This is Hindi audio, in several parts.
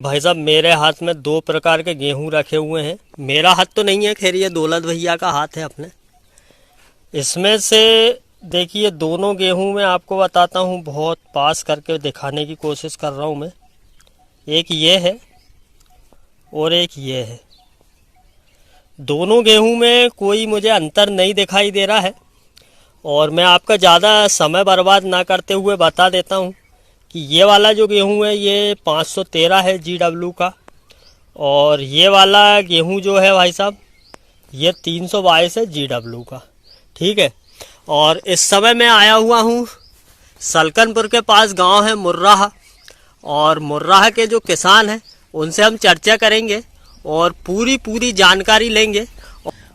भाई साहब, मेरे हाथ में दो प्रकार के गेहूं रखे हुए हैं। मेरा हाथ तो नहीं है, खैर ये दौलत भैया का हाथ है अपने। इसमें से देखिए, दोनों गेहूं में आपको बताता हूँ, बहुत पास करके दिखाने की कोशिश कर रहा हूँ मैं। एक ये है और एक ये है। दोनों गेहूं में कोई मुझे अंतर नहीं दिखाई दे रहा है। और मैं आपका ज़्यादा समय बर्बाद ना करते हुए बता देता हूँ कि ये वाला जो गेहूं है ये 513 है GW का। और ये वाला गेहूं जो है भाई साहब, ये 322 है GW का। ठीक है। और इस समय मैं आया हुआ हूँ सलकनपुर के पास, गांव है मुर्राह। और मुर्राह के जो किसान हैं उनसे हम चर्चा करेंगे और पूरी जानकारी लेंगे।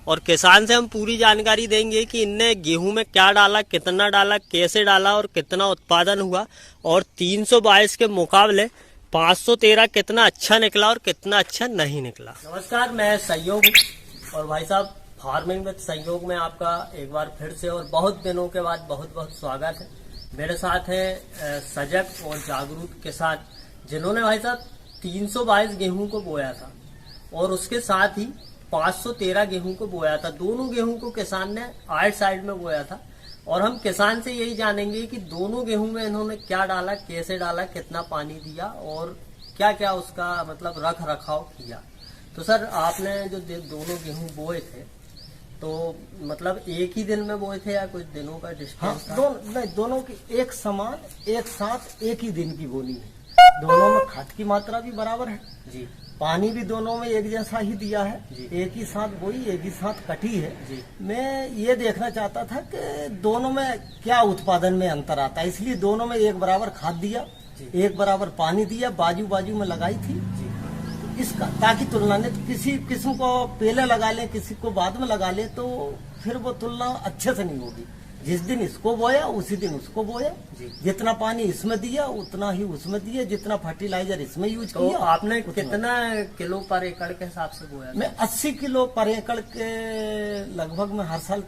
और किसान से हम पूरी जानकारी देंगे कि इनने गेहूं में क्या डाला, कितना डाला, कैसे डाला और कितना उत्पादन हुआ। और 322 के मुकाबले 513 कितना अच्छा निकला और कितना अच्छा नहीं निकला। नमस्कार, मैं सहयोग और भाई साहब फार्मिंग विद सहयोग में आपका एक बार फिर से और बहुत दिनों के बाद बहुत बहुत स्वागत है। मेरे साथ है सजग और जागरूक किसान, जिन्होंने भाई साहब 322 गेहूं को बोया था और उसके साथ ही 513 गेहूं को बोया था। दोनों गेहूं को किसान ने आइट साइड में बोया था। और हम किसान से यही जानेंगे कि दोनों गेहूं में इन्होंने क्या डाला, कैसे डाला, कितना पानी दिया और क्या क्या उसका मतलब रख रखाव किया। तो सर, आपने जो दोनों गेहूं बोए थे तो मतलब एक ही दिन में बोए थे या कुछ दिनों का डिस्टेंस था? दोनों की एक समान एक साथ एक ही दिन की बोनी है। दोनों में खाद की मात्रा भी बराबर है जी। पानी भी दोनों में एक जैसा ही दिया है जी। एक ही साथ बोई, एक ही साथ कटी है जी। मैं ये देखना चाहता था कि दोनों में क्या उत्पादन में अंतर आता है, इसलिए दोनों में एक बराबर खाद दिया, एक बराबर पानी दिया, बाजू बाजू में लगाई थी जी। इसका, ताकि तुलना ने तो किसी किस्म को पहले लगा ले, किसी को बाद में लगा ले तो फिर वो तुलना अच्छे से नहीं होगी। जिस दिन इसको बोया उसी दिन उसको बोया, जितना पानी इसमें दिया उतना ही उसमें दिया, जितना फर्टिलाइजर इसमें यूज तो किया। आपने कितना किलो पर एकड़ के हिसाब से बोया? मैं 80 किलो पर एकड़ के लगभग मैं हर साल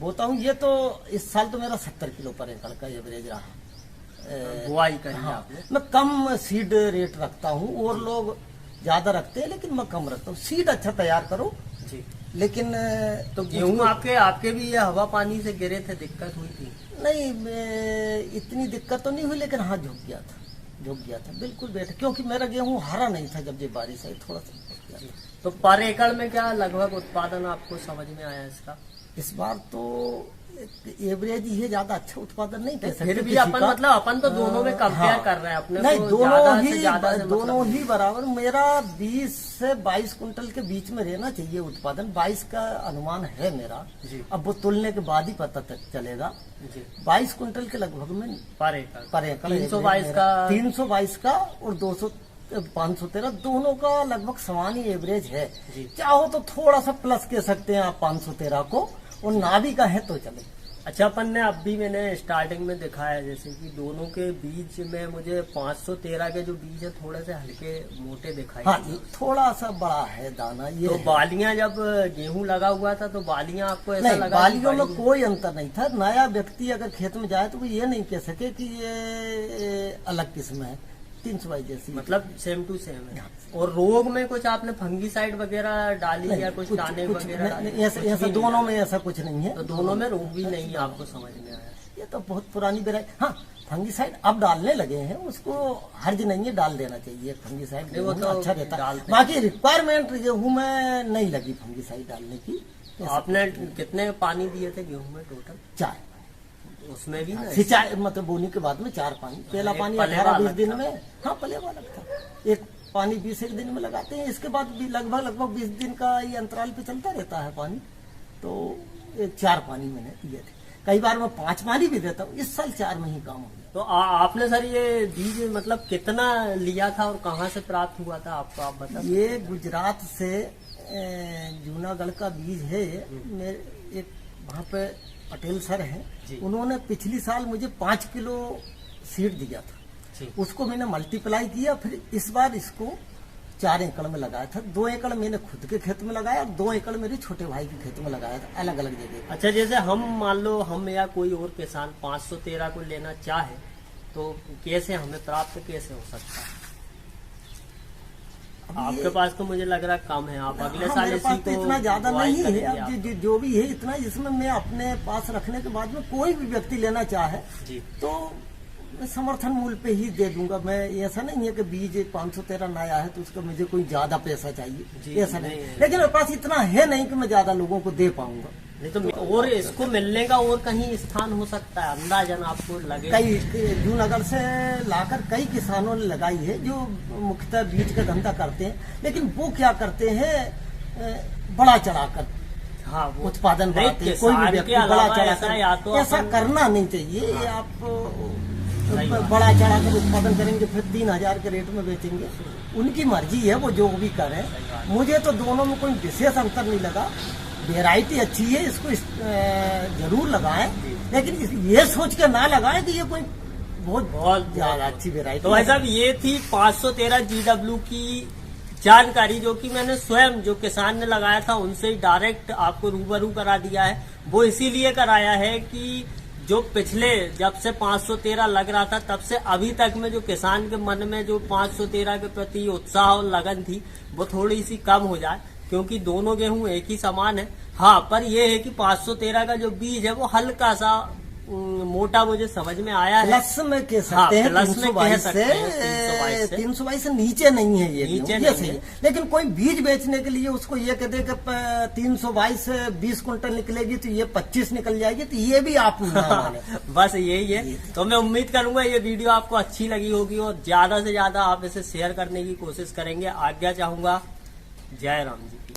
बोता हूँ। ये तो इस साल तो मेरा 70 किलो पर एकड़ का एवरेज रहा बुआई का। हाँ, मैं कम सीड रेट रखता हूँ और लोग ज्यादा रखते हैं, लेकिन मैं कम रखता हूँ। सीड अच्छा तैयार करो जी। लेकिन तो गेहूं आपके भी ये हवा पानी से गिरे थे, दिक्कत हुई थी? नहीं, इतनी दिक्कत तो नहीं हुई, लेकिन हाँ झुक गया था बिल्कुल बेटा, क्योंकि मेरा गेहूं हरा नहीं था जब ये बारिश आई, थोड़ा सा झुक गया। तो पर एकड़ में क्या लगभग उत्पादन आपको समझ में आया इसका? इस बार तो एवरेज ही है, ज्यादा अच्छा उत्पादन नहीं कह सकते। फिर भी अपन तो दोनों में कंपेयर कर रहे हैं अपने नहीं, को दोनों ही बराबर। मेरा 20 से 22 कुंटल के बीच में रहना चाहिए उत्पादन, 22 का अनुमान है मेरा जी। अब वो तुलने के बाद ही पता चलेगा जी। 22 कुंटल के लगभग में पर एकड़ 322 का और 513 दोनों का लगभग समान ही एवरेज है। चाहो तो थोड़ा सा प्लस कह सकते हैं आप 513 को, और नाभि का है तो चले। अच्छा, अपन ने अभी मैंने स्टार्टिंग में दिखाया जैसे कि दोनों के बीच में मुझे 513 के जो बीज है थोड़े से हल्के मोटे दिखाई। हाँ, थोड़ा सा बड़ा है दाना ये। तो बालियां जब गेहूं लगा हुआ था तो बालियां आपको ऐसा लगा? बालियों में कोई अंतर नहीं था। नया व्यक्ति अगर खेत में जाए तो वो ये नहीं कह सके कि ये अलग किस्म है, 322 जैसी, मतलब सेम टू सेम है। और रोग में कुछ आपने फंगीसाइड वगैरह डाली या कुछ दाने वगैरह? ऐसा दोनों में ऐसा कुछ नहीं है। तो दोनों में रोग भी नहीं आपको समझ में आया? ये तो बहुत पुरानी वैरायटी। हाँ, फंगीसाइड अब डालने लगे हैं, उसको हर्ज नहीं है, डाल देना चाहिए फंगीसाइड, वो तो अच्छा रहता है। बाकी रिक्वायरमेंट गेहूं में नहीं लगी फंगीसाइड डालने की। तो आपने कितने पानी दिए थे गेहूं में टोटल? 4। उसमें भी सिंचाई मतलब बोनी के बाद में 4 पानी। पहला पानी 18-20 दिन में, हाँ पलेवा लगता, एक पानी 20 दिन में लगाते हैं। इसके बाद भी लगभग 20 दिन का ये अंतराल पे चलता रहता है पानी। तो 4 पानी मैंने दिए थे, कई बार मैं 5 पानी भी देता हूँ। इस साल 4 में ही काम हो गया। तो आपने सर ये बीज मतलब कितना लिया था और कहाँ से प्राप्त हुआ था आपको, आप बता? ये गुजरात से जूनागढ़ का बीज है। मेरे एक वहाँ पे पटेल सर हैं, उन्होंने पिछली साल मुझे 5 किलो सीड दिया था, उसको मैंने मल्टीप्लाई किया, फिर इस बार इसको 4 एकड़ में लगाया था। 2 एकड़ मैंने खुद के खेत में लगाया और 2 एकड़ मेरे छोटे भाई के खेत में लगाया था, अलग अलग जगह। अच्छा, जैसे हम मान लो हम या कोई और किसान 513 को लेना चाहे तो कैसे हमें प्राप्त कैसे हो सकता है? आपके पास तो मुझे लग रहा है कम है, आप अगले साल मेरे इसी पास तो को इतना ज्यादा बुआई नहीं है। करेंगे अब आप। जो भी है इतना, इसमें मैं अपने पास रखने के बाद में कोई भी व्यक्ति लेना चाहे जी तो मैं समर्थन मूल्य पे ही दे दूंगा। मैं ऐसा नहीं है कि बीज 513 नया है तो उसका मुझे कोई ज्यादा पैसा चाहिए, जी, ऐसा नहीं। नहीं। लेकिन मेरे पास इतना है नहीं कि मैं ज्यादा लोगों को दे पाऊंगा। नहीं तो और इसको मिलने का और कहीं स्थान हो सकता है, अंदाजन आपको लगे? कई जूनागढ़ से लाकर कई किसानों ने लगाई है जो मुख्यतः बीज का धंधा करते हैं, लेकिन वो क्या करते हैं बड़ा चढ़ाकर हाँ वो उत्पादन नहीं, बढ़ाते हैं। कोई भी किसान व्यक्ति के बड़ा अलावा ऐसा या तो चढ़ाकर, ऐसा अपन- करना नहीं चाहिए। ये आप सही बात। बड़ा चढ़ाकर उत्पादन करेंगे फिर 3000 के रेट में बेचेंगे, उनकी मर्जी है, वो जो भी करें। मुझे तो दोनों में कोई विशेष अंतर नहीं लगा। वेराइटी अच्छी है, इसको जरूर लगाएं, लेकिन ये सोच के ना लगाएं कि ये कोई बहुत ज्यादा अच्छी वेराइटी तो भाई साहब ये थी 513 GW की जानकारी, जो कि मैंने स्वयं जो किसान ने लगाया था उनसे ही डायरेक्ट आपको रूबरू करा दिया है। वो इसीलिए कराया है कि जो पिछले जब से 513 लग रहा था तब से अभी तक में जो किसान के मन में जो 513 के प्रति उत्साह और लगन थी वो थोड़ी सी कम हो जाए, क्योंकि दोनों गेहूं एक ही समान है। हाँ, पर यह है कि 513 का जो बीज है वो हल्का सा मोटा मुझे समझ में आया है। प्लस में कह सकते हैं, प्लस में कह 322 सकते हैं, 322 से नीचे नहीं है ये नीचे ये नहीं सही है। है। लेकिन कोई बीज बेचने के लिए उसको ये कह दे कि 322 से 20 कुंटल निकलेगी तो ये 25 निकल जाएगी, तो ये भी आप ना माने। बस यही है। तो मैं उम्मीद करूंगा ये वीडियो आपको अच्छी लगी होगी और ज्यादा से ज्यादा आप इसे शेयर करने की कोशिश करेंगे। आज्ञा चाहूंगा। जय राम जी की।